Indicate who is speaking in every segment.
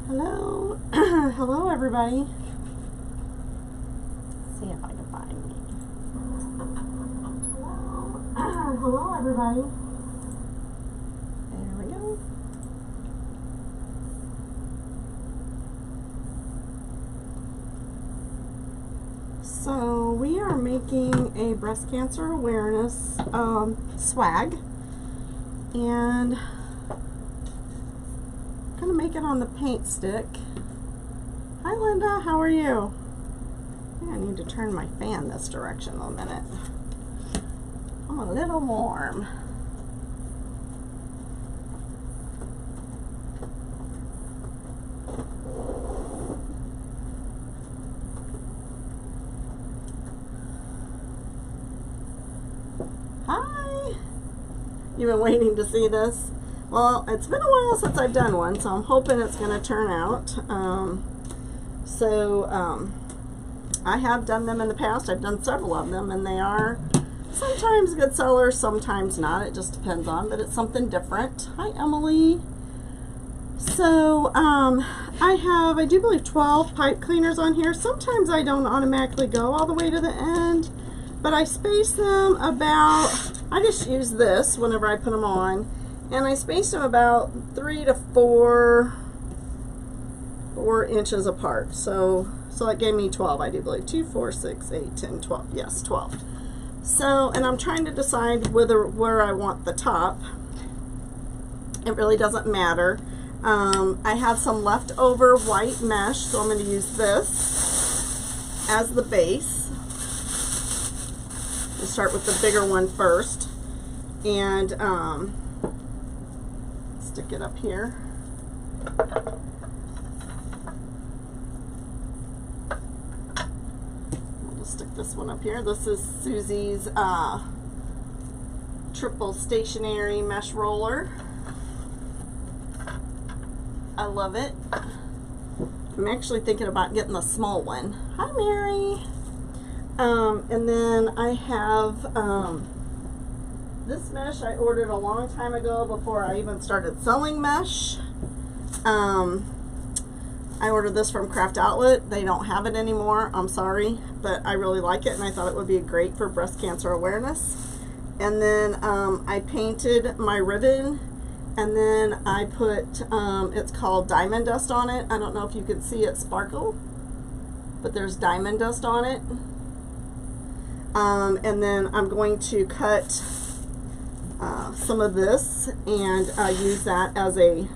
Speaker 1: Hello. Hello, everybody. Let's see if I can find me. Hello, everybody. There we go. So we are making a breast cancer awareness swag, and I'm gonna make it on the paint stick. Hi Linda, how are you? I need to turn my fan this direction a minute. I'm a little warm. Hi! You've been waiting to see this? Well, it's been a while since I've done one, so I'm hoping it's going to turn out. I have done them in the past. I've done several of them, and they are sometimes good sellers, sometimes not. It just depends on, but it's something different. Hi, Emily. So, I do believe 12 pipe cleaners on here. Sometimes I don't automatically go all the way to the end, but I space them about, I just use this whenever I put them on. And I spaced them about 3 to 4 inches apart. So that gave me 12, I do believe. 2, 4, 6, 8, 10, 12. Yes, 12. So, and I'm trying to decide where I want the top. It really doesn't matter. I have some leftover white mesh, so I'm going to use this as the base. We'll start with the bigger one first. And, stick it up here. I'll just stick this one up here. This is Susie's triple stationary mesh roller. I love it. I'm actually thinking about getting the small one. Hi, Mary. And then I have this mesh I ordered a long time ago before I even started selling mesh. I ordered this from Craft Outlet. They don't have it anymore. I'm sorry, but I really like it, and I thought it would be great for breast cancer awareness. And then I painted my ribbon, and then I put, it's called diamond dust on it. I don't know if you can see it sparkle, but there's diamond dust on it. And then I'm going to cut some of this and use that as a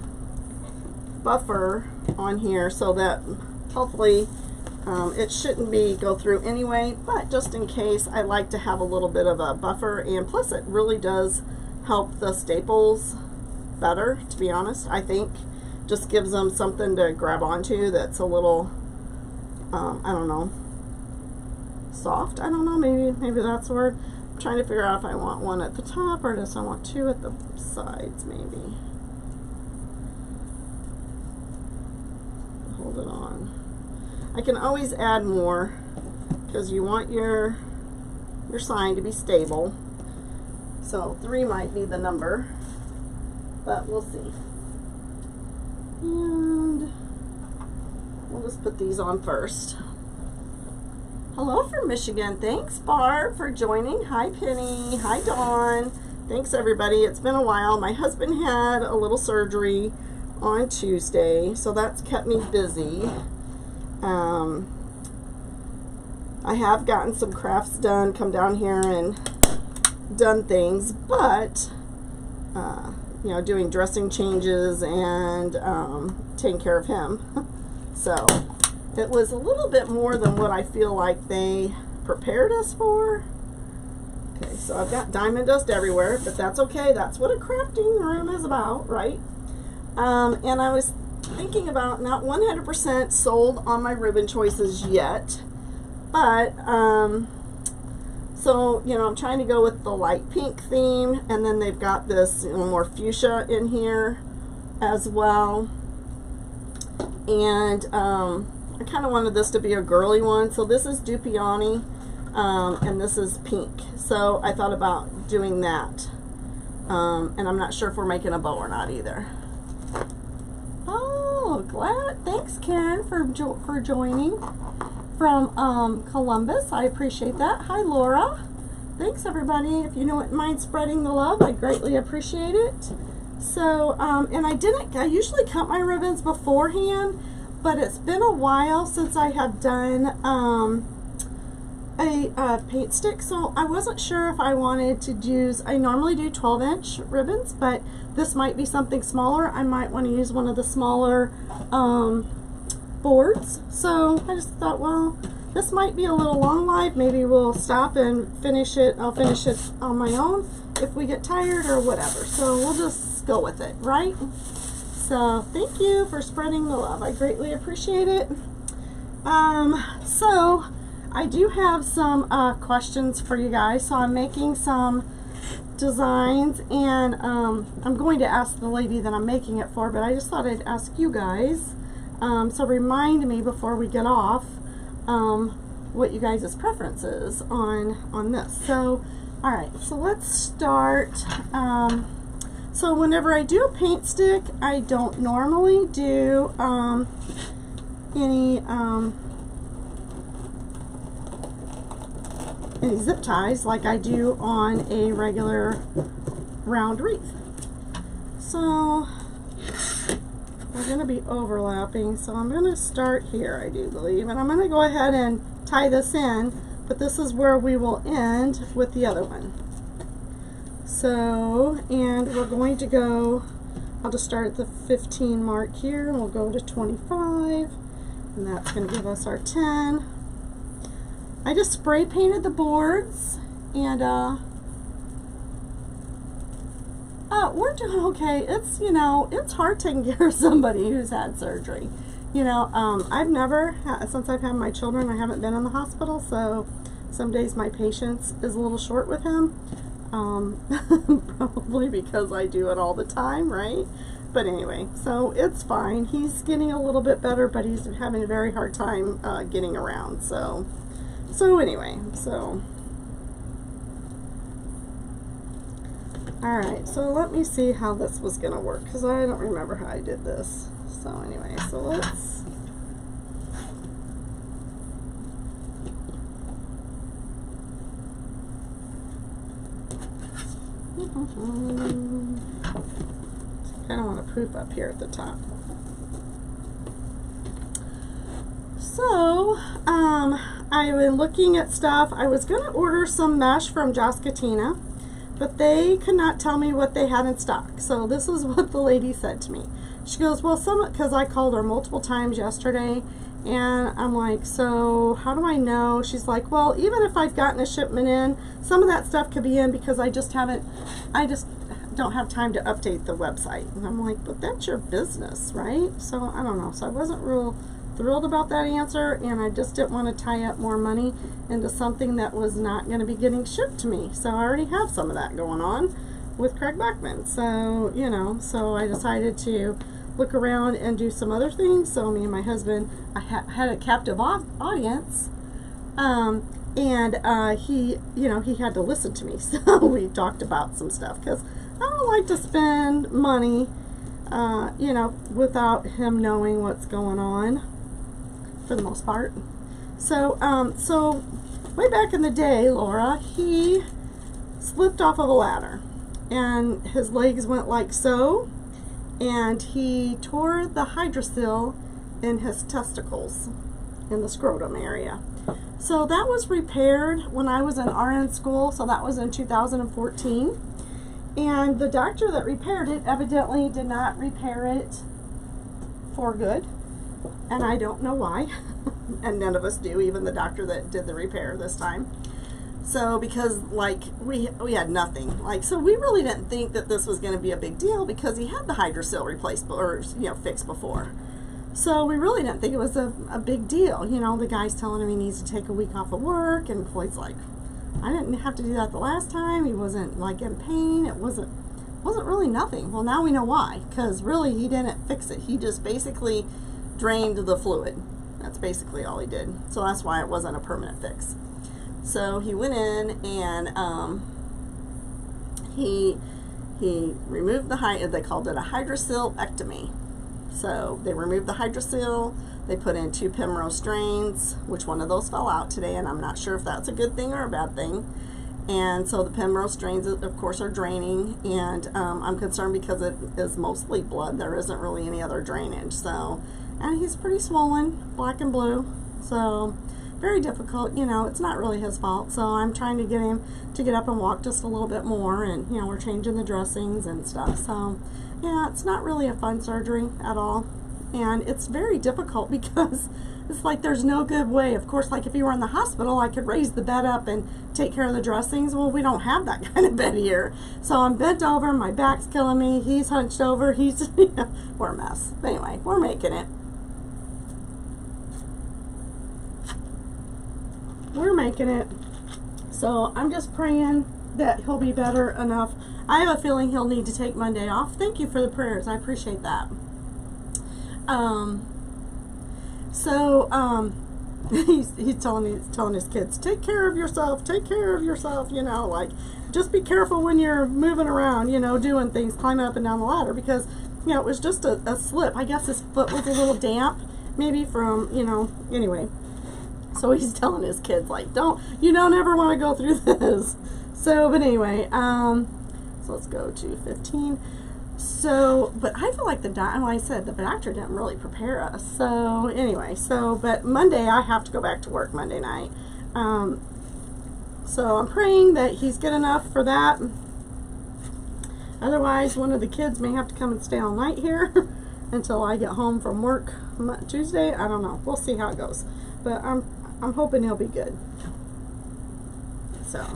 Speaker 1: buffer on here, so that hopefully it shouldn't go through anyway, but just in case, I like to have a little bit of a buffer, and plus it really does help the staples better, to be honest. I think just gives them something to grab onto that's a little I don't know, soft. I don't know, maybe that's the word. I'm trying to figure out if I want one at the top or just I want two at the sides, maybe. Hold it on. I can always add more because you want your sign to be stable. So 3 might be the number, but we'll see. And we'll just put these on first. Hello from Michigan. Thanks, Barb, for joining. Hi, Penny. Hi, Dawn. Thanks, everybody. It's been a while. My husband had a little surgery on Tuesday, so that's kept me busy. I have gotten some crafts done, come down here and done things, but you know, doing dressing changes and taking care of him. So it was a little bit more than what I feel like they prepared us for. Okay, so I've got diamond dust everywhere, but that's okay. That's what a crafting room is about, right? And I was thinking about, not 100% sold on my ribbon choices yet, but so, you know, I'm trying to go with the light pink theme, and then they've got this, you know, more fuchsia in here as well. And I kind of wanted this to be a girly one, so this is Dupioni, and this is pink. So I thought about doing that. And I'm not sure if we're making a bow or not either. Oh, So glad. Thanks, Karen, for joining from Columbus. I appreciate that. Hi, Laura. Thanks, everybody. If you don't mind spreading the love, I greatly appreciate it. So, and I usually cut my ribbons beforehand, but it's been a while since I have done a paint stick, so I wasn't sure if I wanted to use, I normally do 12-inch ribbons, but this might be something smaller. I might want to use one of the smaller boards. So I just thought, well, this might be a little long life. Maybe we'll stop and finish it. I'll finish it on my own if we get tired or whatever. So we'll just go with it, right? So thank you for spreading the love. I greatly appreciate it. So I do have some questions for you guys. So I'm making some designs, and I'm going to ask the lady that I'm making it for, but I just thought I'd ask you guys. So remind me before we get off what you guys' preference is on this. So all right, so let's start. So whenever I do a paint stick, I don't normally do any zip ties like I do on a regular round wreath. So we're going to be overlapping, so I'm going to start here, I do believe, and I'm going to go ahead and tie this in, but this is where we will end with the other one. So, and we're going to go, I'll just start at the 15 mark here, and we'll go to 25, and that's going to give us our 10. I just spray painted the boards, and we're doing okay. It's, you know, it's hard taking care of somebody who's had surgery. You know, I've never, since I've had my children, I haven't been in the hospital, so some days my patience is a little short with him. Probably because I do it all the time, right? But anyway, so it's fine. He's getting a little bit better, but he's having a very hard time getting around. So anyway, so all right, so let me see how this was gonna work, because I don't remember how I did this. So anyway, so let's I don't want to poop up here at the top. So, I've been looking at stuff. I was going to order some mesh from Joscatina, but they could not tell me what they had in stock. So this is what the lady said to me. She goes, well, because I called her multiple times yesterday, and I'm like, so how do I know? She's like, well, even if I've gotten a shipment in, some of that stuff could be in because I just don't have time to update the website. And I'm like, but that's your business, right? So I don't know. So I wasn't real thrilled about that answer, and I just didn't want to tie up more money into something that was not going to be getting shipped to me. So I already have some of that going on with Craig Bachman. So, you know, so I decided to look around and do some other things. So me and my husband, I had a captive audience, and he, you know, he had to listen to me. So we talked about some stuff, because I don't like to spend money, you know, without him knowing what's going on, for the most part. So, so way back in the day, Laura, he slipped off of a ladder, and his legs went like so, and he tore the hydrocele in his testicles, in the scrotum area. So that was repaired when I was in RN school, so that was in 2014. And the doctor that repaired it evidently did not repair it for good, and I don't know why. And none of us do, even the doctor that did the repair this time. So because, like, we had nothing, like, so we really didn't think that this was going to be a big deal, because he had the hydrocele replaced, or, you know, fixed before. So we really didn't think it was a big deal. You know, the guy's telling him he needs to take a week off of work, and Floyd's like, I didn't have to do that the last time. He wasn't, like, in pain. It wasn't really nothing. Well, now we know why, because really he didn't fix it. He just basically drained the fluid. That's basically all he did. So that's why it wasn't a permanent fix. So he went in, and he removed the they called it a hydrocelectomy. So they removed the hydrocele. They put in 2 Primrose strains, which one of those fell out today, and I'm not sure if that's a good thing or a bad thing. And so the Primrose strains, of course, are draining, and I'm concerned because it is mostly blood. There isn't really any other drainage. So, and he's pretty swollen, black and blue. So very difficult. You know, it's not really his fault. So I'm trying to get him to get up and walk just a little bit more, and you know, we're changing the dressings and stuff. So yeah, it's not really a fun surgery at all. And it's very difficult because it's like there's no good way. Of course, like if you were in the hospital, I could raise the bed up and take care of the dressings. Well, we don't have that kind of bed here. So I'm bent over, my back's killing me, he's hunched over, he's, we're a mess. But anyway, we're making it. We're making it. So I'm just praying that he'll be better enough. I have a feeling he'll need to take Monday off. Thank you for the prayers. I appreciate that. He's telling his kids, take care of yourself, you know, like just be careful when you're moving around, you know, doing things, climbing up and down the ladder, because you know, it was just a slip. I guess his foot was a little damp, maybe from, you know, anyway. So he's telling his kids, like, you don't ever want to go through this. So, but anyway, so let's go to 15. So, but I feel like like I said, the doctor didn't really prepare us. So anyway, but Monday I have to go back to work Monday night. So I'm praying that he's good enough for that. Otherwise, one of the kids may have to come and stay all night here until I get home from work Tuesday. I don't know. We'll see how it goes. But I'm hoping he'll be good. So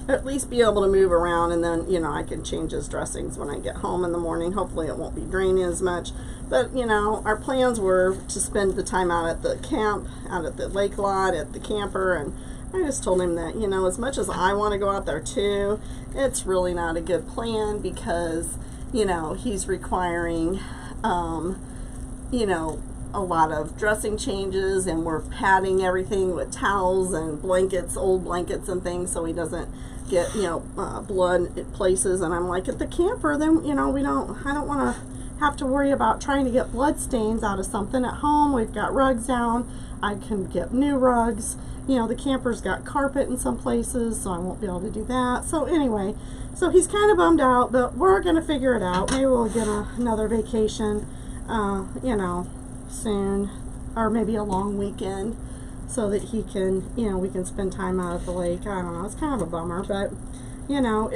Speaker 1: at least be able to move around, and then, you know, I can change his dressings when I get home in the morning. Hopefully it won't be draining as much. But, you know, our plans were to spend the time out at the camp, out at the lake lot, at the camper, and I just told him that, you know, as much as I want to go out there too, it's really not a good plan because, you know, he's requiring, you know, a lot of dressing changes, and we're padding everything with towels and blankets, old blankets and things, so he doesn't get, you know, blood at places. And I'm like, at the camper, then, you know, I don't want to have to worry about trying to get blood stains out of something. At home, we've got rugs down. I can get new rugs. You know, the camper's got carpet in some places, so I won't be able to do that. So anyway, so he's kind of bummed out, but we're going to figure it out. Maybe we'll get another vacation, you know, soon, or maybe a long weekend, so that he can, you know, we can spend time out at the lake. I don't know, it's kind of a bummer, but you know,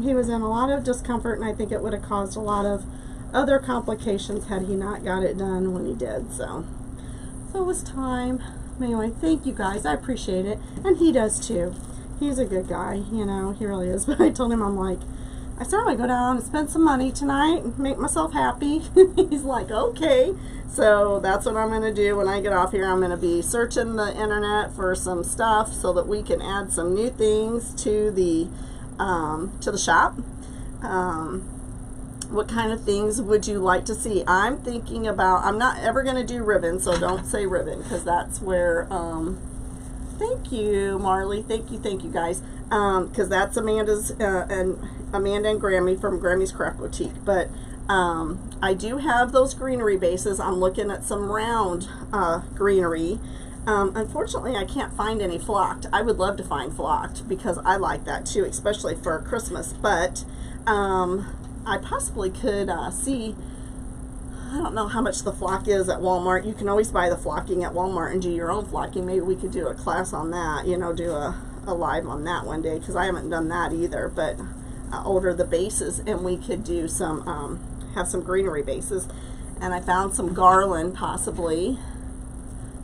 Speaker 1: he was in a lot of discomfort, and I think it would have caused a lot of other complications had he not got it done when he did. So it was time. Anyway, thank you guys, I appreciate it, and he does too. He's a good guy, you know, he really is. But I told him, I said, I'm gonna go down and spend some money tonight and make myself happy. He's like, okay. So that's what I'm going to do when I get off here. I'm going to be searching the internet for some stuff so that we can add some new things to the shop. What kind of things would you like to see? I'm thinking about, I'm not ever going to do ribbon, so don't say ribbon, because that's where, thank you, Marley. Thank you guys. Because that's Amanda's, and Amanda and Grammy from Grammy's Craft Boutique. But I do have those greenery bases. I'm looking at some round greenery. Unfortunately, I can't find any flocked. I would love to find flocked because I like that too, especially for Christmas. But I possibly could see, I don't know how much the flock is at Walmart. You can always buy the flocking at Walmart and do your own flocking. Maybe we could do a class on that, you know, do a live on that one day, because I haven't done that either. But order the bases, and we could do some have some greenery bases. And I found some garland possibly.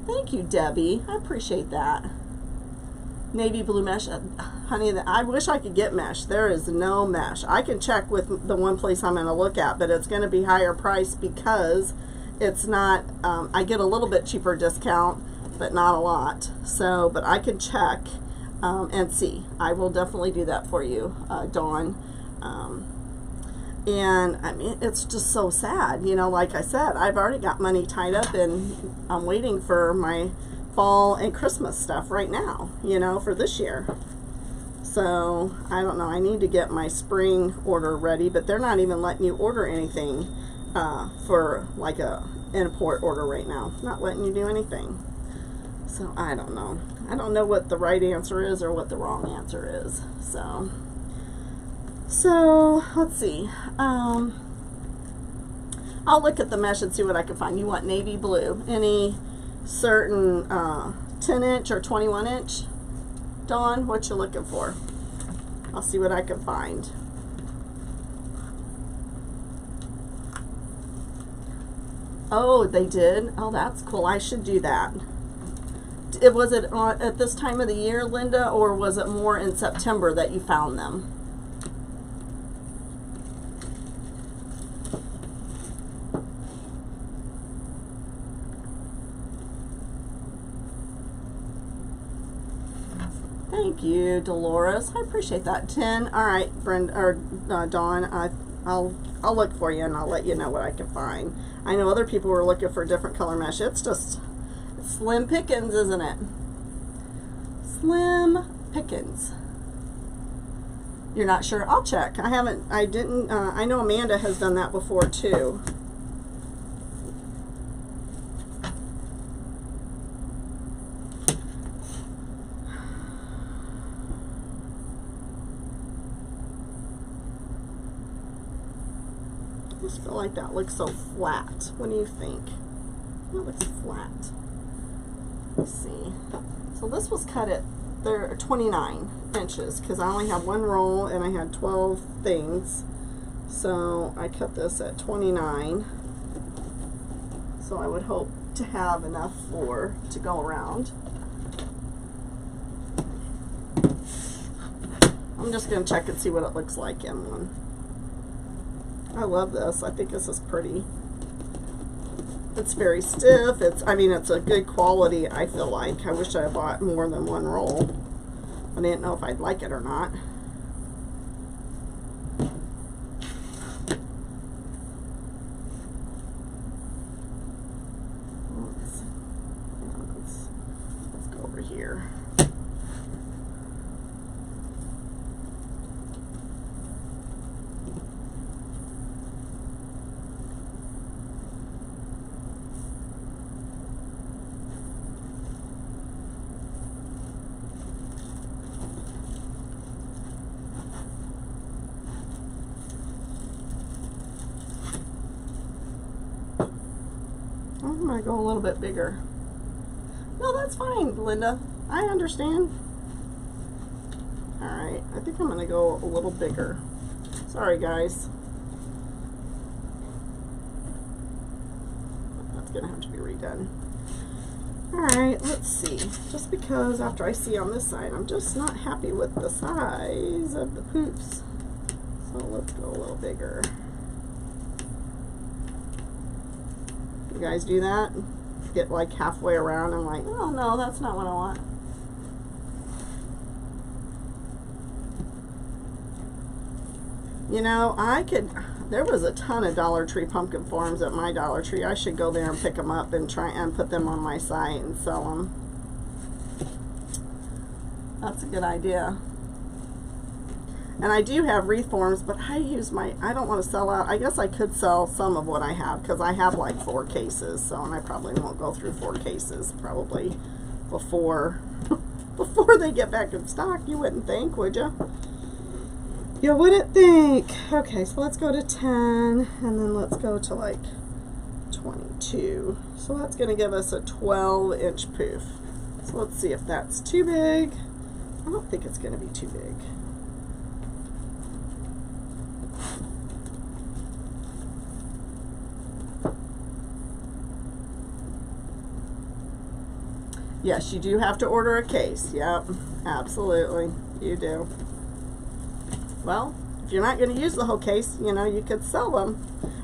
Speaker 1: Thank you, Debbie, I appreciate that. Navy blue mesh, honey, I wish I could get mesh. There is no mesh. I can check with the one place I'm going to look at, but it's going to be higher price because it's not, I get a little bit cheaper discount, but not a lot. So, but I can check and see. I will definitely do that for you, Dawn. And I mean, it's just so sad, you know, like I said, I've already got money tied up, and I'm waiting for my fall and Christmas stuff right now, you know, for this year. So I don't know, I need to get my spring order ready, but they're not even letting you order anything for like a import order right now. Not letting you do anything. So I don't know. I don't know what the right answer is or what the wrong answer is. So let's see. I'll look at the mesh and see what I can find. You want navy blue. Any certain 10 inch or 21 inch? Dawn, what you looking for? I'll see what I can find. Oh, they did? Oh, that's cool. I should do that. Was it at this time of the year, Linda, or was it more in September that you found them? Thank you, Dolores. I appreciate that. 10. All right, Brenda or Dawn. I'll look for you and I'll let you know what I can find. I know other people were looking for different color mesh. It's just slim pickings, isn't it? Slim pickings. You're not sure? I'll check. I know Amanda has done that before too. I just feel like that looks so flat. What do you think? That looks flat. Let's see. So this was cut at 29 inches because I only have one roll and I had 12 things. So I cut this at 29. So I would hope to have enough to go around. I'm just going to check and see what it looks like in one. I love this. I think this is pretty. It's very stiff. I mean, it's a good quality, I feel like. I wish I had bought more than one roll. I didn't know if I'd like it or not. Let's go over here. I'm going to go a little bit bigger. No, that's fine, Linda. I understand. Alright, I think I'm going to go a little bigger. Sorry, guys. That's going to have to be redone. Alright, let's see. Just because after I see on this side, I'm just not happy with the size of the poops. So let's go a little bigger. You guys do that? Get like halfway around and like, oh no, that's not what I want. You know, there was a ton of Dollar Tree pumpkin forms at my Dollar Tree. I should go there and pick them up and try and put them on my site and sell them. That's a good idea. And I do have wreath forms, but I don't want to sell out. I guess I could sell some of what I have because I have like 4 cases. So, and I probably won't go through 4 cases probably before they get back in stock. You wouldn't think, would you? You wouldn't think. Okay, so let's go to 10 and then let's go to like 22. So that's going to give us a 12-inch poof. So let's see if that's too big. I don't think it's going to be too big. Yes, you do have to order a case. Yep, absolutely, you do. Well, if you're not going to use the whole case, you know, you could sell them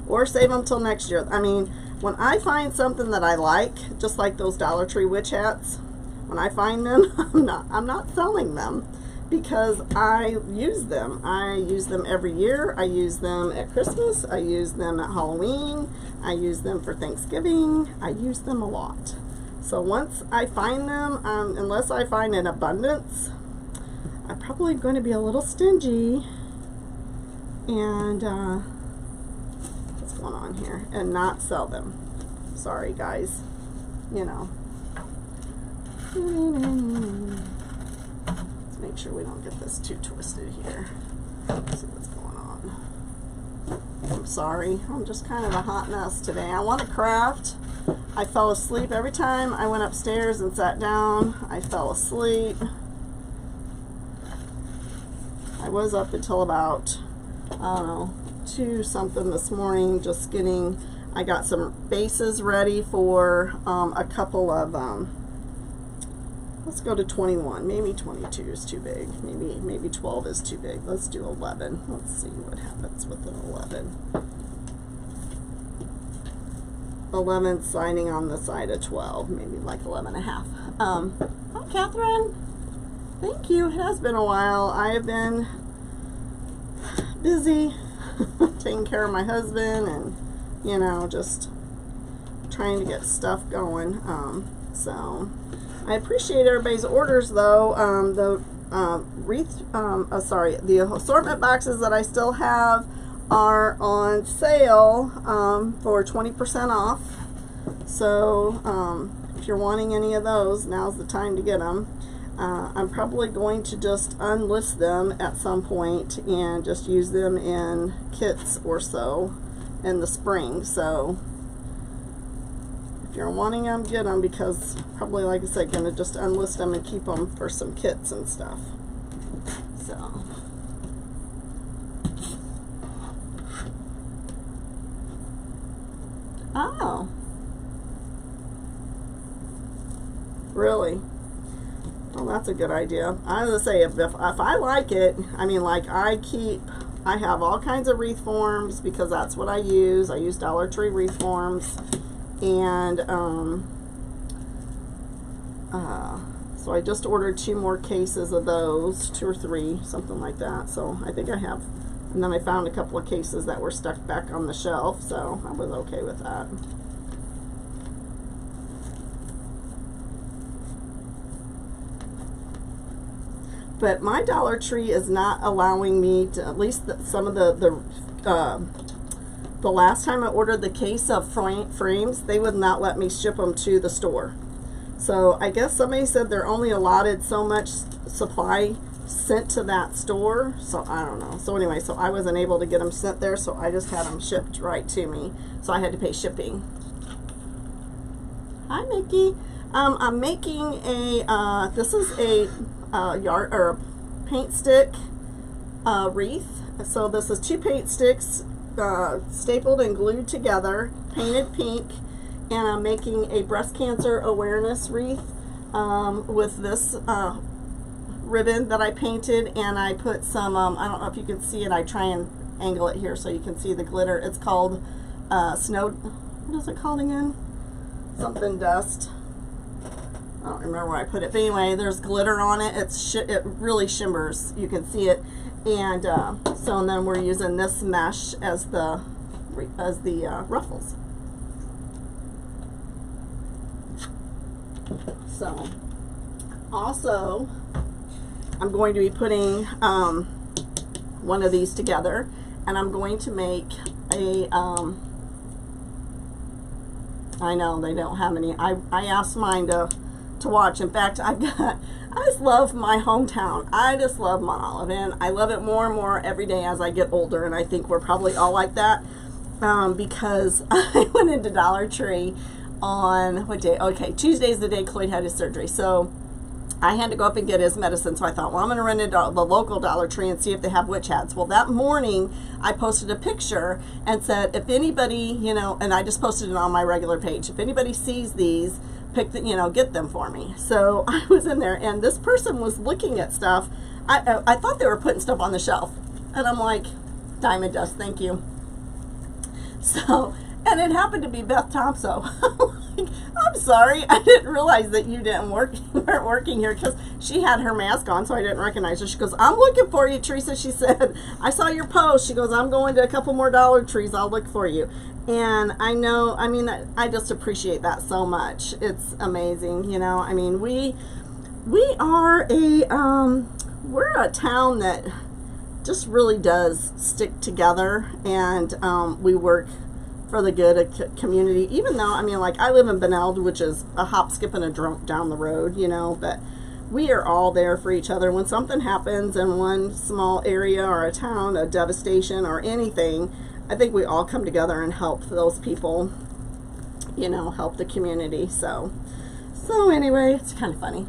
Speaker 1: or save them till next year. I mean, when I find something that I like, just like those Dollar Tree witch hats, when I find them, I'm not selling them because I use them. I use them every year. I use them at Christmas. I use them at Halloween. I use them for Thanksgiving. I use them a lot. So once I find them, unless I find an abundance, I'm probably going to be a little stingy. And let's go one on here and not sell them. Sorry, guys. You know. Let's make sure we don't get this too twisted here. Let's see what's going on. I'm sorry. I'm just kind of a hot mess today. I want to craft. I fell asleep every time I went upstairs and sat down. I fell asleep. I was up until about, I don't know, 2 something this morning, just getting, I got some bases ready for a couple of, let's go to 21. Maybe 22 is too big. Maybe 12 is too big. Let's do 11. Let's see what happens with an 11. 11 signing on the side of 12, maybe like 11 and a half. Hi, Catherine. Thank you. It has been a while. I have been busy taking care of my husband and, you know, just trying to get stuff going. So I appreciate everybody's orders, though. The Wreath, the assortment boxes that I still have are on sale for 20% off. So if you're wanting any of those, now's the time to get them. I'm probably going to just unlist them at some point and just use them in kits or so in the spring. So if you're wanting them, get them, because probably, like I said, going to just unlist them and keep them for some kits and stuff. So oh, really? Well, that's a good idea. I was gonna say, if I like it, I mean, like, I have all kinds of wreath forms because that's what I use. I use Dollar Tree wreath forms, and so I just ordered 2 more cases of those, 2 or 3, something like that. So I think I have, and then I found a couple of cases that were stuck back on the shelf, so I was okay with that. But my Dollar Tree is not allowing me to, at least some of the last time I ordered the case of frames, they would not let me ship them to the store. So I guess somebody said they're only allotted so much supply sent to that store. So I don't know. So anyway, so I wasn't able to get them sent there, so I just had them shipped right to me. So I had to pay shipping. Hi, Mickey. I'm making a, this is a yard or a paint stick wreath. So this is 2 paint sticks stapled and glued together, painted pink, and I'm making a breast cancer awareness wreath with this ribbon that I painted, and I put some I don't know if you can see it, I try and angle it here so you can see the glitter. It's called snow, what is it called again? Something dust. I don't remember where I put it, but anyway, there's glitter on it. It really shimmers. You can see it, and so and then we're using this mesh as the ruffles. So, also, I'm going to be putting one of these together, and I'm going to make a. I know they don't have any. I asked mine to watch. In fact, I just love my hometown. I just love Mount Olive, and I love it more and more every day as I get older, and I think we're probably all like that, because I went into Dollar Tree on, what day? Okay, Tuesday's the day Cloyd had his surgery, so I had to go up and get his medicine, so I thought, well, I'm going to run into the local Dollar Tree and see if they have witch hats. Well, that morning, I posted a picture and said, if anybody, you know, and I just posted it on my regular page, if anybody sees these, pick the, you know, get them for me. So I was in there, and this person was looking at stuff. I thought they were putting stuff on the shelf, and I'm like, diamond dust, thank you. So, and it happened to be Beth Thompson. Like, I'm sorry, I didn't realize that you weren't working here, because she had her mask on, so I didn't recognize her. She goes, I'm looking for you, Teresa. She said, I saw your post. She goes, I'm going to a couple more Dollar Trees. I'll look for you. And I know, I mean, I just appreciate that so much. It's amazing, you know. I mean, we are we're a town that just really does stick together, and we work for the good of community. Even though, I mean, like, I live in Beneld, which is a hop, skip, and a jump down the road, you know, but we are all there for each other. When something happens in one small area or a town, a devastation or anything, I think we all come together and help those people, you know, help the community. So anyway, it's kind of funny.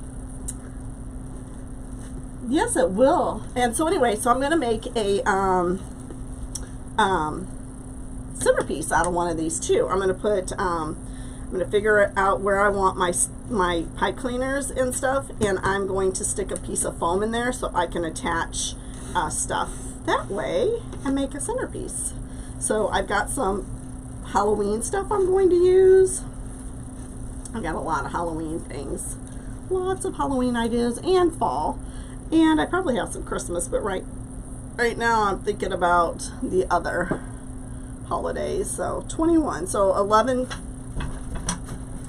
Speaker 1: Yes, it will. And so anyway, so I'm going to make a centerpiece out of one of these too. I'm going to put, I'm going to figure out where I want my pipe cleaners and stuff, and I'm going to stick a piece of foam in there so I can attach stuff that way and make a centerpiece. So I've got some Halloween stuff I'm going to use. I've got a lot of Halloween things. Lots of Halloween ideas and fall. And I probably have some Christmas, but right now I'm thinking about the other holidays. So 21. So 11.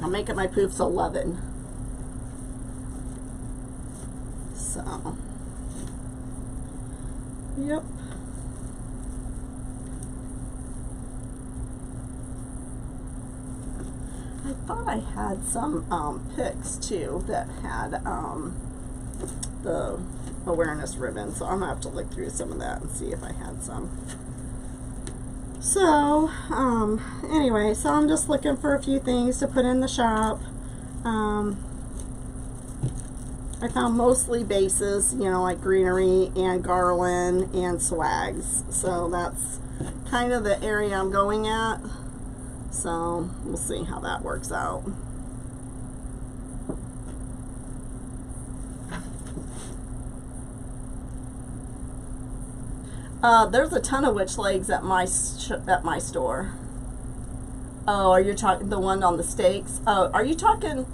Speaker 1: I'm making my poofs 11. So, yep. I thought I had some picks too that had the awareness ribbon, so I'm gonna have to look through some of that and see if I had some. So anyway, so I'm just looking for a few things to put in the shop. I found mostly bases, you know, like greenery and garland and swags, so that's kind of the area I'm going at. So we'll see how that works out. There's a ton of witch legs at my store. Oh, are you talking the one on the stakes? Oh, are you talking?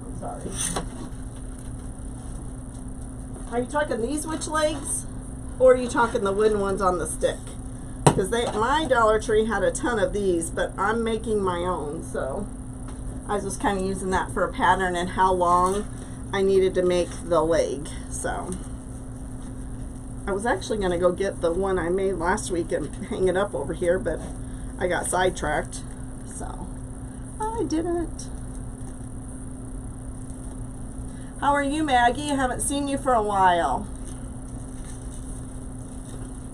Speaker 1: I'm sorry. Are you talking these witch legs, or are you talking the wooden ones on the stick? Because my Dollar Tree had a ton of these, but I'm making my own, so I was just kind of using that for a pattern and how long I needed to make the leg. So I was actually going to go get the one I made last week and hang it up over here, but I got sidetracked, so I didn't. How are you, Maggie? I haven't seen you for a while.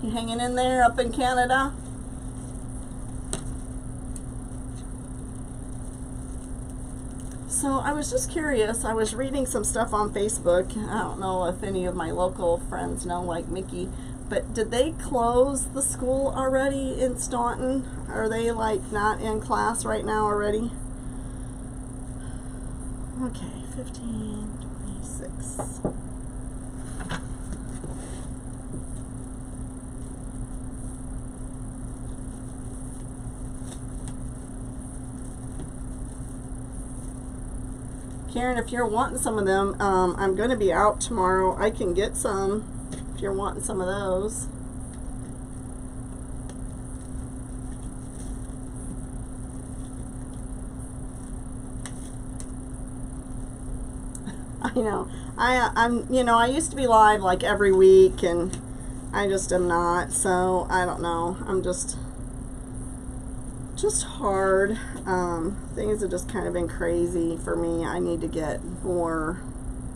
Speaker 1: You hanging in there up in Canada? So I was just curious. I was reading some stuff on Facebook. I don't know if any of my local friends know, like Mickey, but did they close the school already in Staunton? Are they like not in class right now already? Okay, 15, 26. Karen, if you're wanting some of them, I'm going to be out tomorrow. I can get some if you're wanting some of those. I know. I used to be live like every week, and I just am not. So I don't know. I'm just hard. Things have just kind of been crazy for me. I need to get more,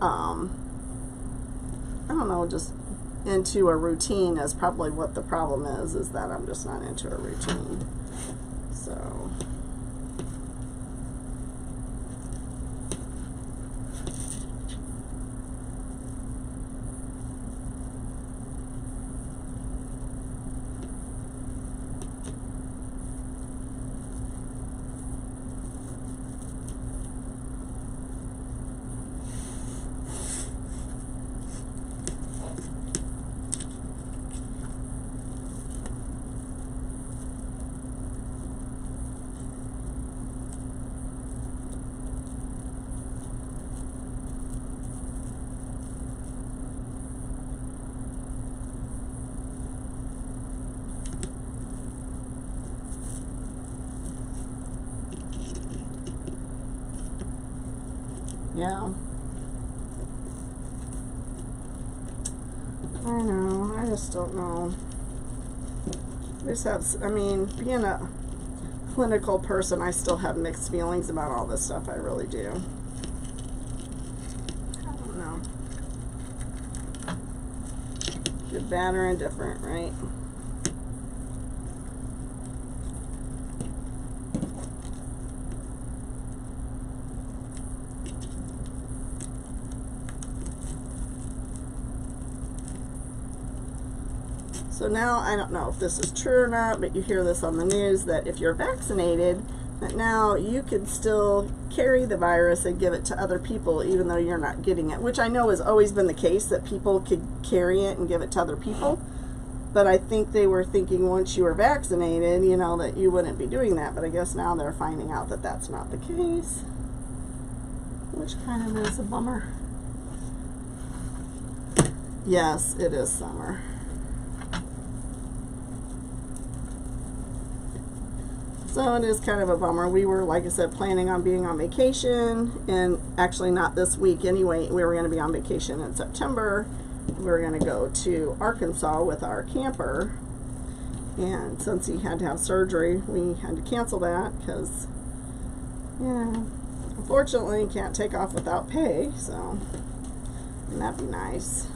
Speaker 1: I don't know, just into a routine is probably what the problem is that I'm just not into a routine. So yeah. I know. I just don't know. I just have, I mean, being a clinical person, I still have mixed feelings about all this stuff. I really do. I don't know. Good, bad, or indifferent, right? So now, I don't know if this is true or not, but you hear this on the news that if you're vaccinated, that now you can still carry the virus and give it to other people even though you're not getting it, which I know has always been the case, that people could carry it and give it to other people. But I think they were thinking once you were vaccinated, you know, that you wouldn't be doing that. But I guess now they're finding out that that's not the case, which kind of is a bummer. Yes, it is summer. So it is kind of a bummer. We were, like I said, planning on being on vacation, and actually not this week anyway. We were going to be on vacation in September. We were going to go to Arkansas with our camper, and since he had to have surgery, we had to cancel that because, yeah, unfortunately, you can't take off without pay, so and that'd be nice.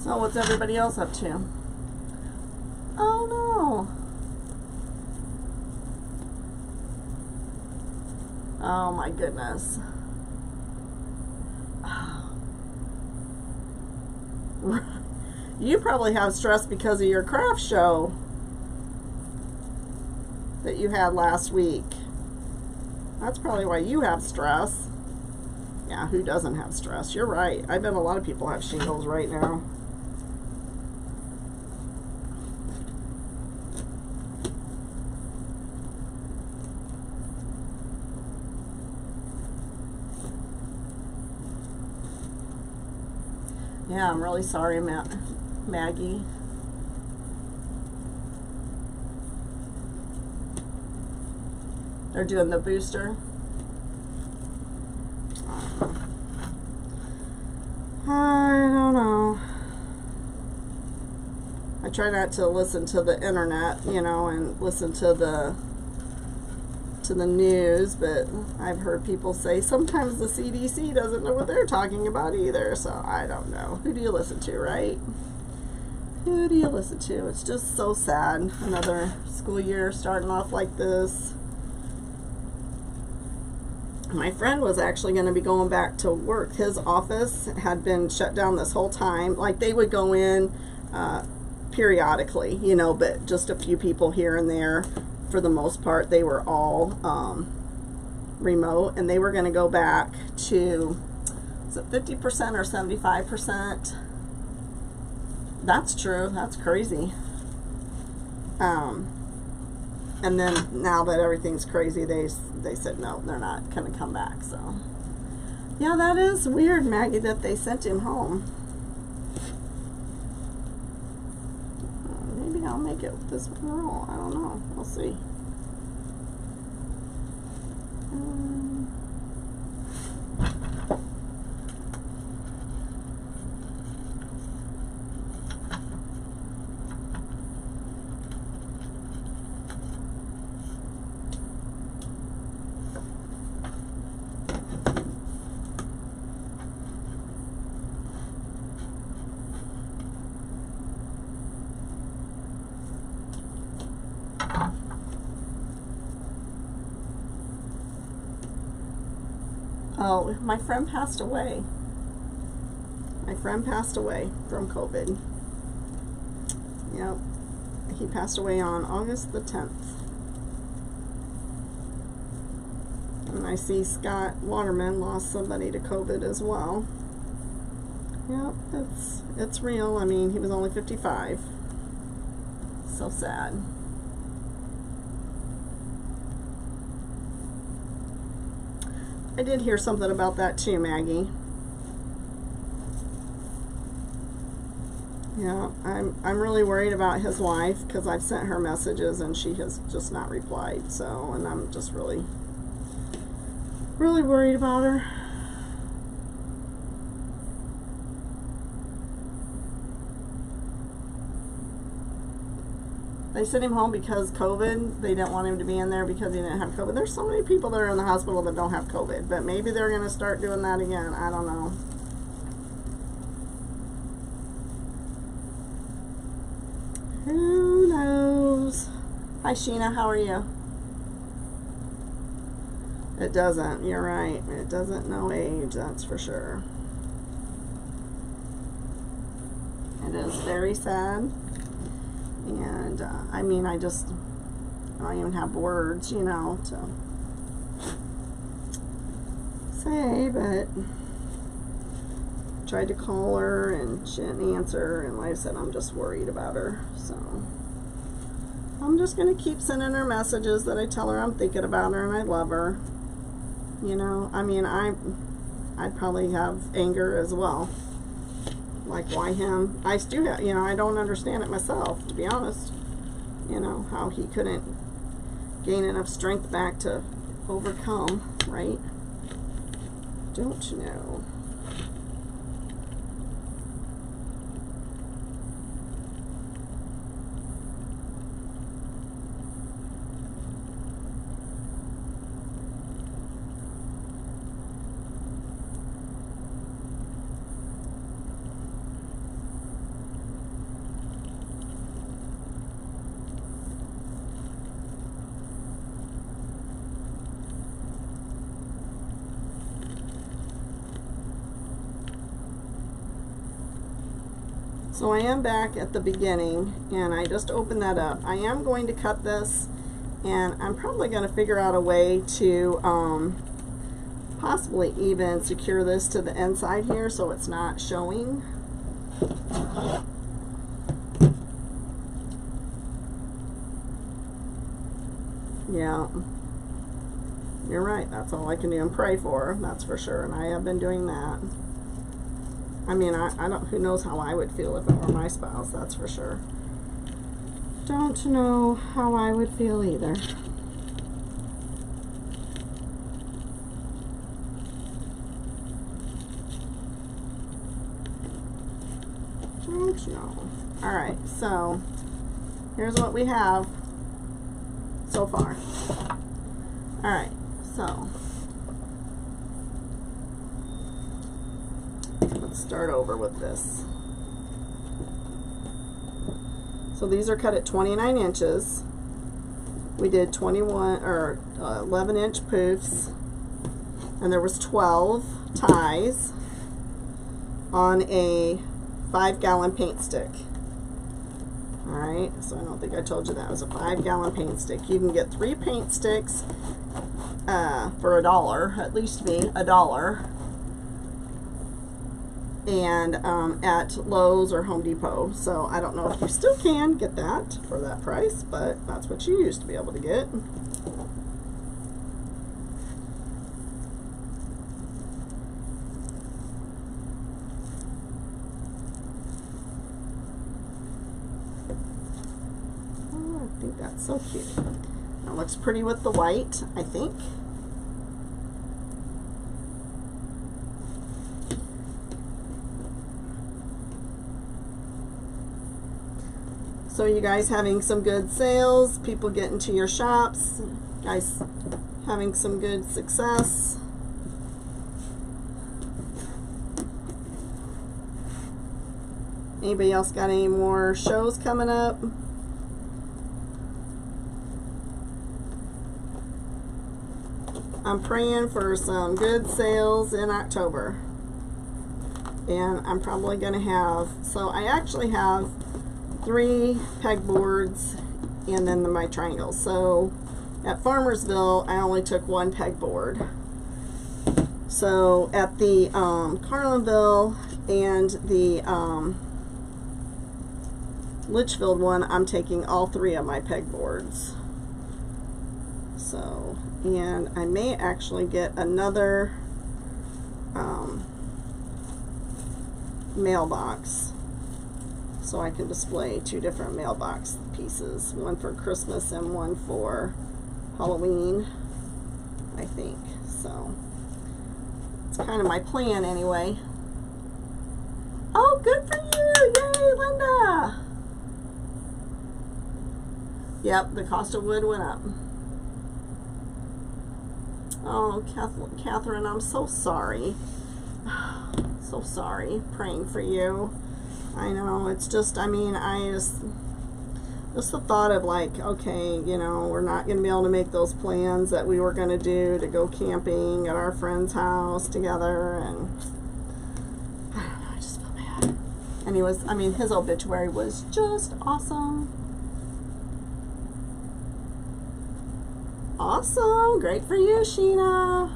Speaker 1: So what's everybody else up to? Oh no. Oh my goodness. You probably have stress because of your craft show that you had last week. That's probably why you have stress. Yeah, who doesn't have stress? You're right. I bet a lot of people have shingles right now. Yeah, I'm really sorry, Maggie. They're doing the booster. I don't know. I try not to listen to the internet, you know, and listen to the news, but I've heard people say sometimes the CDC doesn't know what they're talking about either, so I don't know. Who do you listen to, right? Who do you listen to? It's just so sad. Another school year starting off like this. My friend was actually going to be going back to work. His office had been shut down this whole time. Like, they would go in periodically, you know, but just a few people here and there. For the most part, they were all remote, and they were going to go back to, is it 50% or 75%? That's true. That's crazy. And then now that everything's crazy, they said no, they're not going to come back. So yeah, that is weird, Maggie, that they sent him home. Maybe I'll make it with this roll. I don't know. We'll see. Oh, my friend passed away. My friend passed away from COVID. Yep. He passed away on August the 10th. And I see Scott Waterman lost somebody to COVID as well. Yep, it's real. I mean, he was only 55. So sad. I did hear something about that too, Maggie. Yeah, I'm really worried about his wife because I've sent her messages and she has just not replied. So, and I'm just really worried about her. They sent him home because COVID. They didn't want him to be in there because he didn't have COVID. There's so many people that are in the hospital that don't have COVID, but maybe they're going to start doing that again. I don't know. Who knows? Hi, Sheena. How are you? It doesn't. You're right. It doesn't know age. That's for sure. It is very sad. And, I mean, I don't even have words, you know, to say, but tried to call her and she didn't answer, and like I said, I'm just worried about her, so I'm just going to keep sending her messages that I tell her I'm thinking about her and I love her, you know. I mean, I'd probably have anger as well. Like, why him? I do have, you know, I don't understand it myself, to be honest. You know, how he couldn't gain enough strength back to overcome, right? Don't you know? So I am back at the beginning, and I just opened that up. I am going to cut this, and I'm probably going to figure out a way to possibly even secure this to the inside here so it's not showing. Yeah, you're right. That's all I can do and pray for, that's for sure, and I have been doing that. I mean, I don't, who knows how I would feel if it were my spouse, that's for sure. Don't know how I would feel either. Don't know. Alright, so here's what we have so far. Alright, so let's start over with this. So these are cut at 29 inches. We did 21 or 11 inch poofs, and there was 12 ties on a 5-gallon paint stick. Alright, so I don't think I told you that. It was a 5-gallon paint stick. You can get 3 paint sticks for $1, at least be $1. And at Lowe's or Home Depot. So I don't know if you still can get that for that price, but that's what you used to be able to get. Oh, I think that's so cute. That looks pretty with the white, I think. So you guys having some good sales, people getting to your shops, guys having some good success. Anybody else got any more shows coming up? I'm praying for some good sales in October. And I'm probably going to have, so I actually have 3 pegboards and then my triangles. So at Farmersville, I only took 1 pegboard. So at the Carlinville And the Litchfield one, I'm taking all 3 of my pegboards. So, and I may actually get another mailbox, so I can display 2 different mailbox pieces, one for Christmas and one for Halloween, I think. So it's kind of my plan anyway. Oh, good for you! Yay, Linda! Yep, the cost of wood went up. Oh, Catherine, I'm so sorry. So sorry. Praying for you. I know, it's just, I mean, just the thought of like, okay, you know, we're not going to be able to make those plans that we were going to do to go camping at our friend's house together, and I don't know, I just feel bad. And he was, I mean, his obituary was just awesome. Awesome. Great for you, Sheena.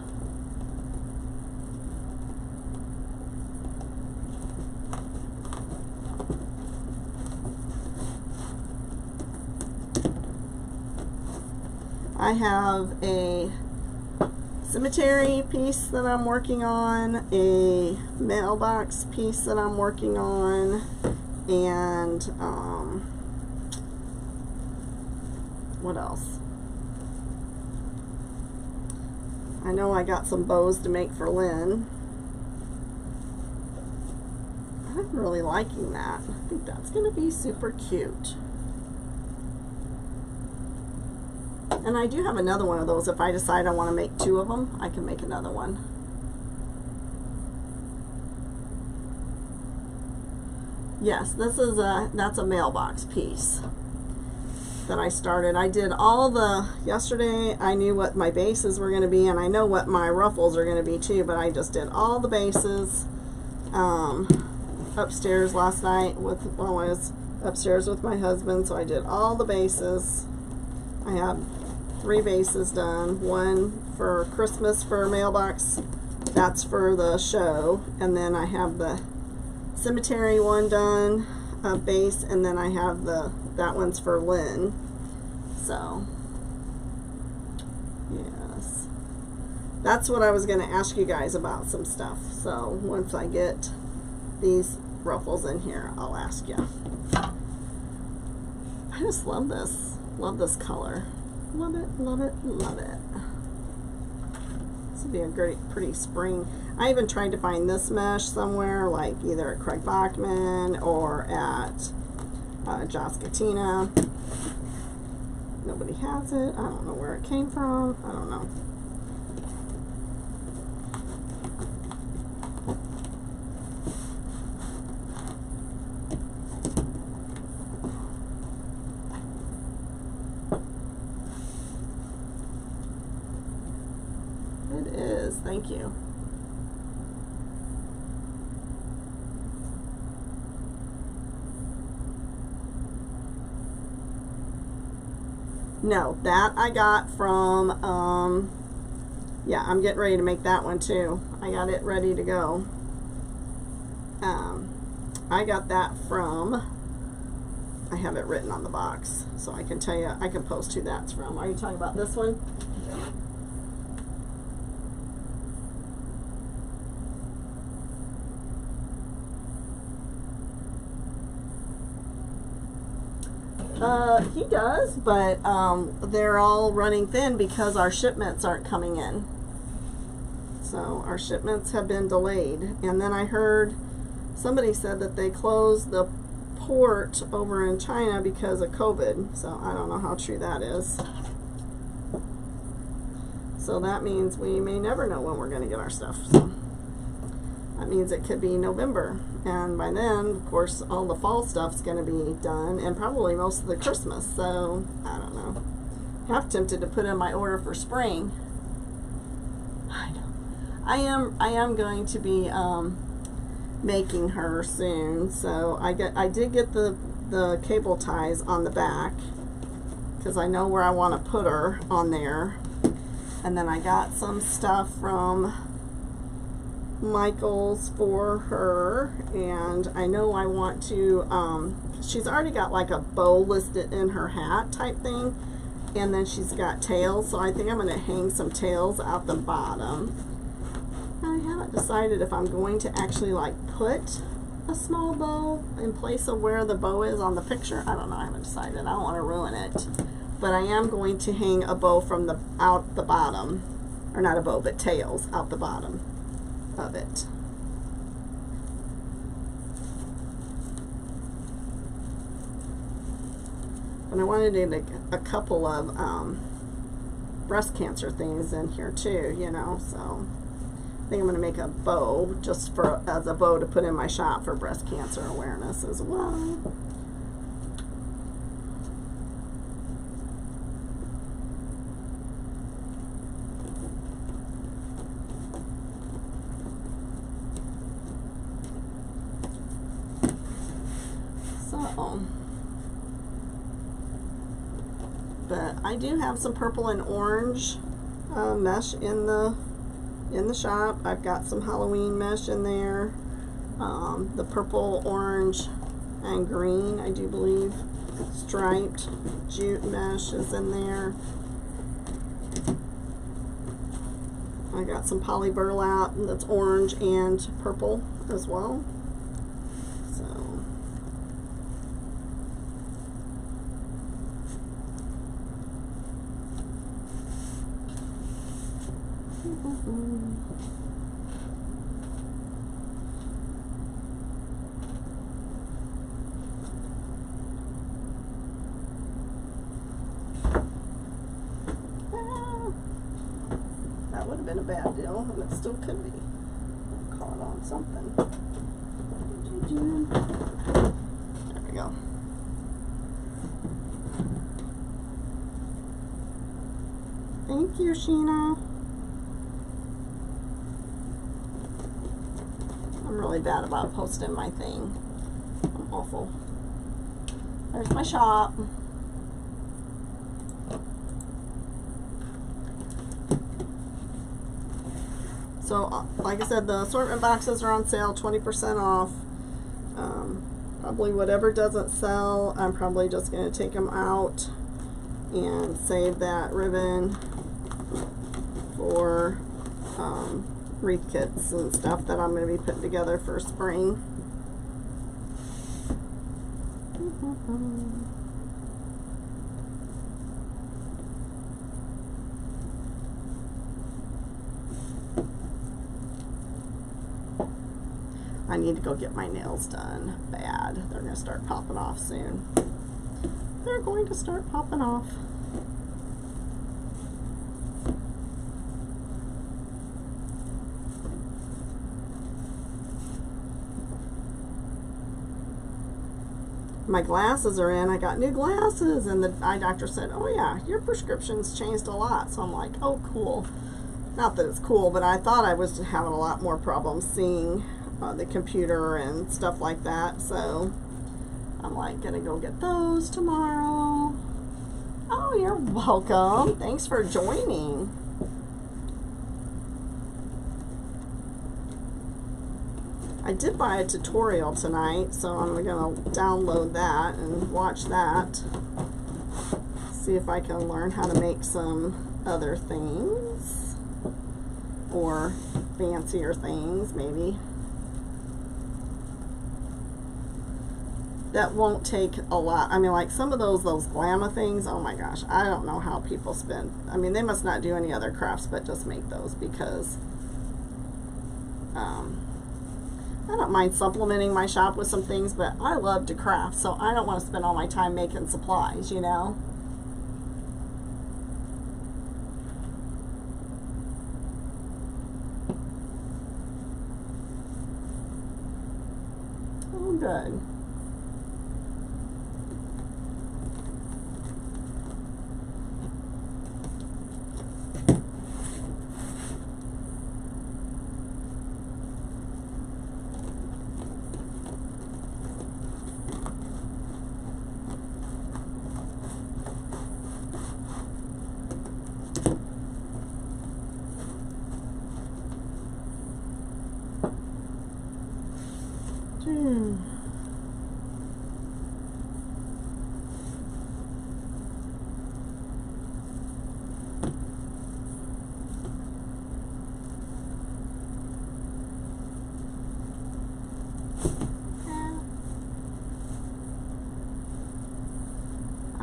Speaker 1: I have a cemetery piece that I'm working on, a mailbox piece that I'm working on, and what else? I know I got some bows to make for Lynn. I'm really liking that. I think that's going to be super cute. And I do have another one of those. If I decide I want to make 2 of them, I can make another one. Yes, this is that's a mailbox piece that I started. I did all the, yesterday I knew what my bases were going to be, and I know what my ruffles are going to be too, but I just did all the bases upstairs last night while I was upstairs with my husband, so I did all the bases. I have 3 bases done, one for Christmas for mailbox, that's for the show, and then I have the cemetery one done, base, and then I have that one's for Lynn. So yes, that's what I was going to ask you guys about, some stuff. So once I get these ruffles in here, I'll ask you. I just love this color. Love it, love it, love it. This would be a great, pretty spring. I even tried to find this mesh somewhere, like either at Craig Bachman or at Joscatina. Nobody has it. I don't know where it came from. I don't know. It is. Thank you. No, that I got from, yeah, I'm getting ready to make that one too. I got it ready to go. I got that from, I have it written on the box, so I can tell you, I can post who that's from. Are you talking about this one? He does, but they're all running thin because our shipments aren't coming in. So our shipments have been delayed. And then I heard somebody said that they closed the port over in China because of COVID. So I don't know how true that is. So that means we may never know when we're going to get our stuff. So that means it could be November. And by then, of course, all the fall stuff's going to be done, and probably most of the Christmas. So, I don't know. Half tempted to put in my order for spring. I know. I am going to be making her soon. So I did get the cable ties on the back because I know where I want to put her on there. And then I got some stuff from Michaels for her, and I know I want to, she's already got like a bow listed in her hat type thing, and then she's got tails, so I think I'm going to hang some tails out the bottom. I haven't decided if I'm going to actually like put a small bow in place of where the bow is on the picture. I don't know, I haven't decided. I don't want to ruin it. But I am going to hang a bow from the out the bottom, or not a bow, but tails out the bottom of it. And I wanted to get a couple of breast cancer things in here too, you know, so I think I'm going to make a bow just for as a bow to put in my shop for breast cancer awareness as well. But I do have some purple and orange mesh in the shop. I've got some Halloween mesh in there. The purple, orange, and green, I do believe, striped jute mesh is in there. I got some poly burlap that's orange and purple as well. That would have been a bad deal, and it still could be. Caught on something. There we go. Thank you, Sheena. I'm really bad about posting my thing. I'm awful. There's my shop. So, like I said, the assortment boxes are on sale, 20% off. Probably whatever doesn't sell, I'm probably just going to take them out and save that ribbon for wreath kits and stuff that I'm going to be putting together for spring. I need to go get my nails done bad. They're going to start popping off soon. They're going to start popping off. My glasses are in. I got new glasses, and the eye doctor said, oh yeah, your prescription's changed a lot. So I'm like, oh cool. Not that it's cool, but I thought I was having a lot more problems seeing the computer and stuff like that. So I'm like, gonna go get those tomorrow. Oh, you're welcome. Thanks for joining. I did buy a tutorial tonight, so I'm gonna download that and watch that. See if I can learn how to make some other things, or fancier things maybe. That won't take a lot. I mean, like some of those glamour things, oh my gosh, I don't know how people spend. I mean, they must not do any other crafts but just make those, because I don't mind supplementing my shop with some things, but I love to craft, so I don't want to spend all my time making supplies, you know? Oh, good.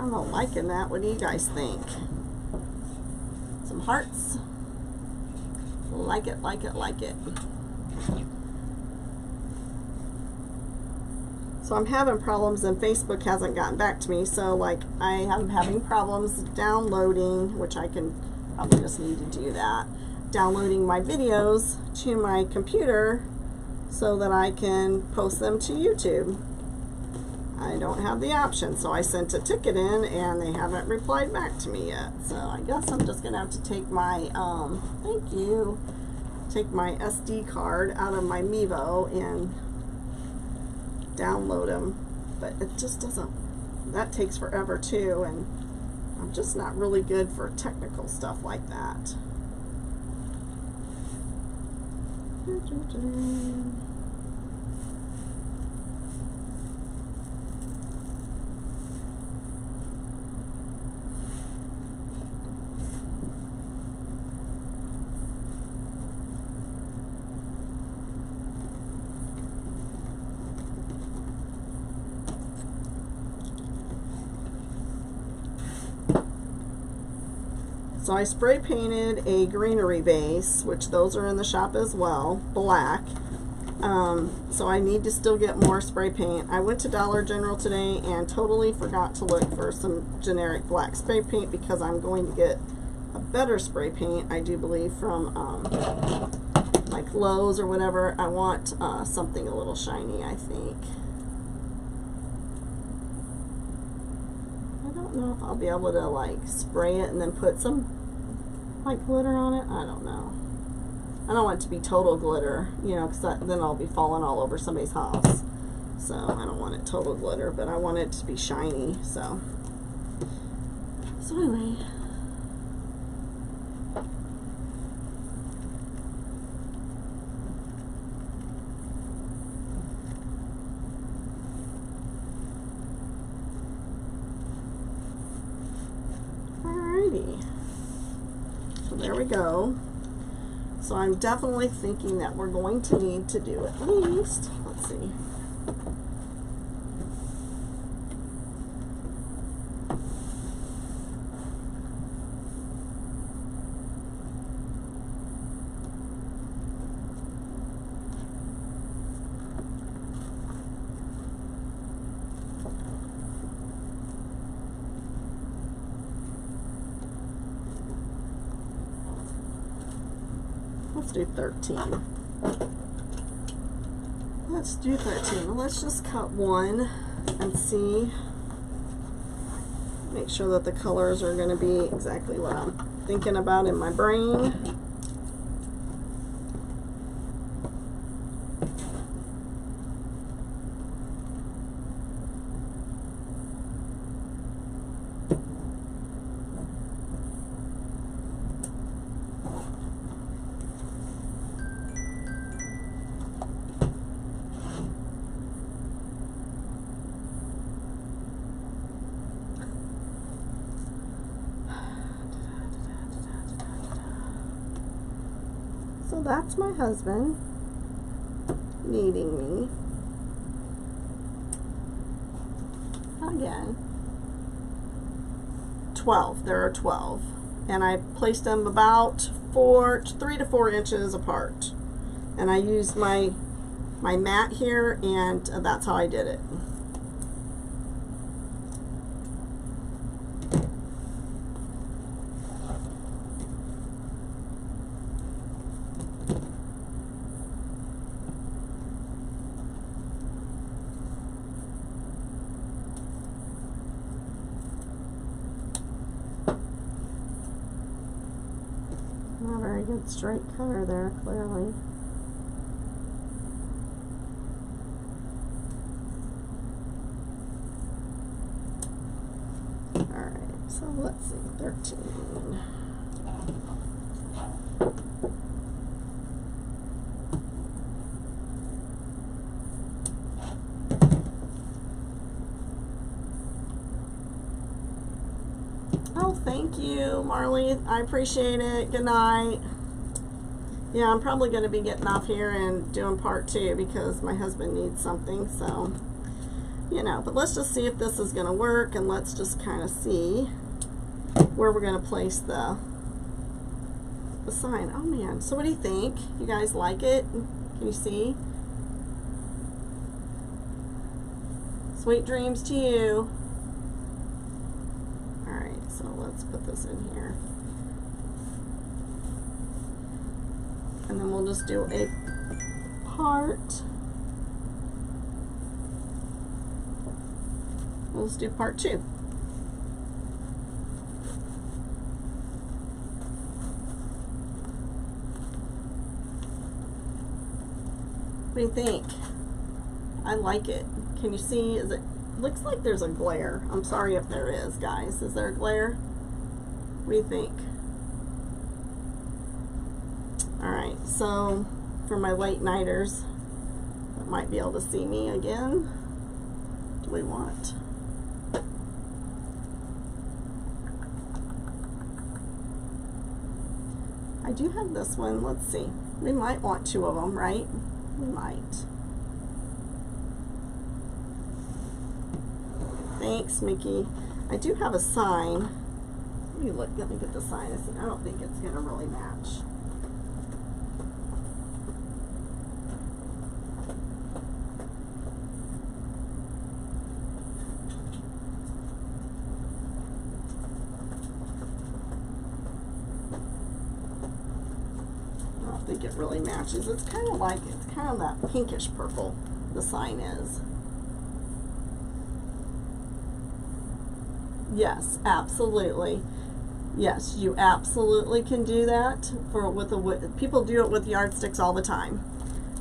Speaker 1: I'm not liking that. What do you guys think? Some hearts. Like it, like it, like it. So I'm having problems, and Facebook hasn't gotten back to me. So like I am having problems downloading, which I can probably just need to do that. Downloading my videos to my computer so that I can post them to YouTube. I don't have the option, so I sent a ticket in and they haven't replied back to me yet. So I guess I'm just gonna have to take my thank you, take my SD card out of my Mevo and download them, but it just doesn't, that takes forever too, and I'm just not really good for technical stuff like that. So I spray painted a greenery vase, which those are in the shop as well, black. So I need to still get more spray paint. I went to Dollar General today and totally forgot to look for some generic black spray paint because I'm going to get a better spray paint, I do believe, from like Lowe's or whatever. I want something a little shiny, I think. I don't know if I'll be able to like spray it and then put some like glitter on it. I don't know. I don't want it to be total glitter, you know, because then I'll be falling all over somebody's house. So I don't want it total glitter, but I want it to be shiny. So anyway. Alrighty. So there we go. So I'm definitely thinking that we're going to need to do at least, let's see. Let's do 13. Let's do 13. Let's just cut one and see. Make sure that the colors are going to be exactly what I'm thinking about in my brain. So that's my husband needing me. Again. 12. There are 12. And I placed them about 3 to 4 inches apart. And I used my mat here, and that's how I did it. Not very good straight color there, clearly. Alright, so let's see, 13. Oh, thank you, Marley. I appreciate it. Good night. Yeah, I'm probably going to be getting off here and doing part 2 because my husband needs something. So, you know, but let's just see if this is going to work, and let's just kind of see where we're going to place the sign. Oh man, so what do you think? You guys like it? Can you see? Sweet dreams to you. Alright, so let's put this in here. And then we'll just do a part. We'll just do part 2. What do you think? I like it. Can you see? Is it looks like there's a glare. I'm sorry if there is, guys. Is there a glare? What do you think? Alright, so for my late nighters that might be able to see me again, what do we want? I do have this one. Let's see. We might want 2 of them, right? We might. Thanks, Mickey. I do have a sign. Let me look. Let me get the sign. I don't think it's going to really match. I don't think it really matches. It's kind of like, it's kind of that pinkish purple, the sign is. Yes, absolutely. Yes, you absolutely can do that people do it with yardsticks all the time.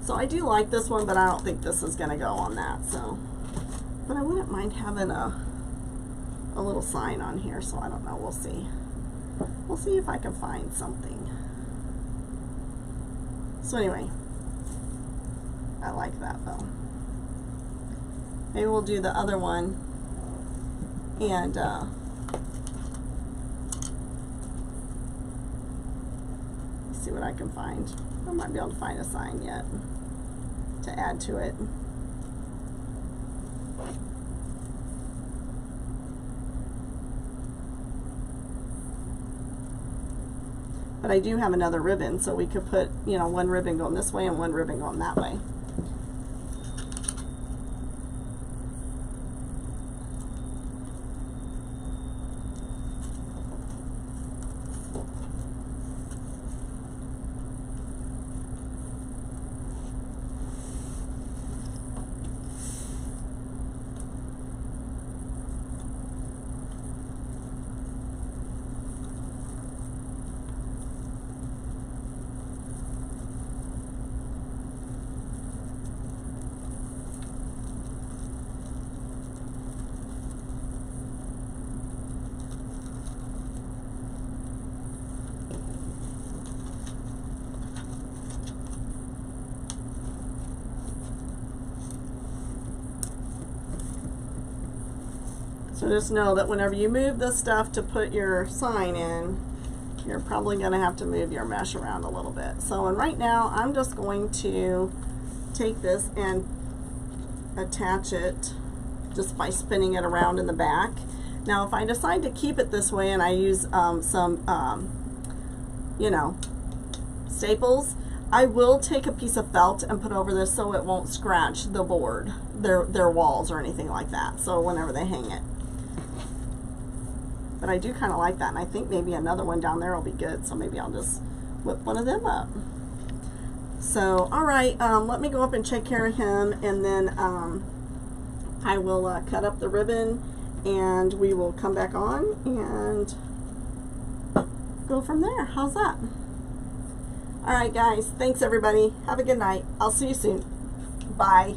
Speaker 1: So I do like this one, but I don't think this is going to go on that. So, but I wouldn't mind having a little sign on here. So I don't know. We'll see. We'll see if I can find something. So anyway, I like that though. Maybe we'll do the other one. And see what I can find. I might be able to find a sign yet to add to it. But I do have another ribbon, so we could put, you know, one ribbon going this way and one ribbon going that way. So just know that whenever you move this stuff to put your sign in, you're probably going to have to move your mesh around a little bit. So, and right now I'm just going to take this and attach it just by spinning it around in the back. Now if I decide to keep it this way and I use some you know, staples, I will take a piece of felt and put over this so it won't scratch the board, their walls or anything like that, so whenever they hang it. But I do kind of like that, and I think maybe another one down there will be good, so maybe I'll just whip one of them up. So, alright, let me go up and take care of him, and then I will cut up the ribbon, and we will come back on and go from there. How's that? Alright guys, thanks everybody. Have a good night. I'll see you soon. Bye.